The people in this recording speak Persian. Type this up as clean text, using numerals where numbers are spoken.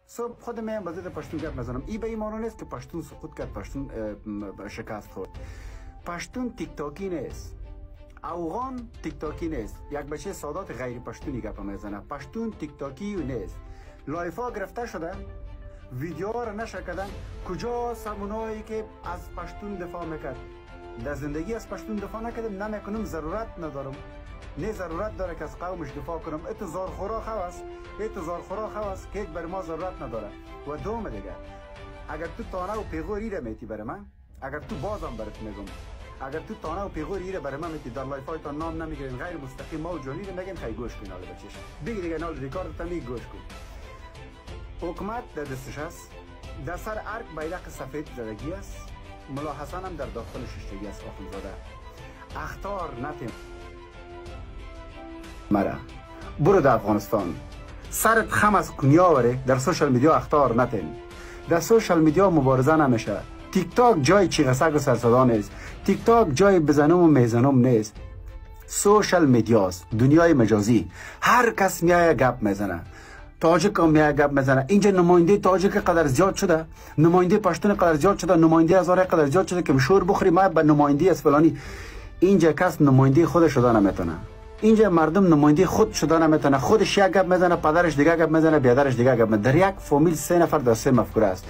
صبح خود من بازی پشتون گپ میزنم. این به این معنی نیست که پشتون سقوط کرد، پشتون شکست خورد. پشتون تیک تاکی نیست، افغان تیک تاکی نیست. یک بچه سادات غیر پشتونی گپ میزنه. پشتون تیک تاکی نیست. لایفا گرفته شده، ویدیوها را نشر کردن. کجا سمونایی که از پشتون دفاع میکرد؟ در زندگی از پشتون دفاع نکردم، نمیکنم، ضرورت ندارم. نه ضرورت داره که از قومش دفاع کنم. اتزار خوراک هست که یک بر ما ضرورت نداره. و دوم دیگه، اگر تو تانه و پیغور ایره میتی بر من، اگر تو بازم برات میگم، اگر تو تانه و پیغور ایره بر من میتی، در لایفای تا نام نمیگیرین، غیر مستقیم ما و جانی رو نگین، خیلی گوش کن. حالا بچش بگی دیگه، نال ریکارد تا می گوش کن. حکومت در دستش است، در سر ارک بیرق سفید زدگی است. ملا حسن هم در داخل ششتگی است. آخونزاده اختار نتیم مرا برو در افغانستان، سرت خم از کنیا وره. در سوشال میدیا اختار نتیم. در سوشال میدیا مبارزه نمیشه. تیک تاک جای چیغسک و سرصدا نیست. تیک تاک جای بزنم و میزنم نیست. سوشال میدیاست، دنیای مجازی. هر کس میایه گپ میزنه. تاجک هم میایه گپ میزنه. اینجا نماینده تاجک قدر زیاد شده، نماینده پشتون قدر زیاد شده، نماینده هزاره قدر زیاد شده که مشور بخوری ما به نماینده از فلانی. اینجا کس نماینده خود شده نمیتونه. اینجا مردم نماینده خود شده نمیتونه. خودش یک گپ میزنه، پدرش دیگه گپ میزنه، بیادرش دیگه گپ میزنه. در یک فامیل 3 نفر در 3 مفکوره است.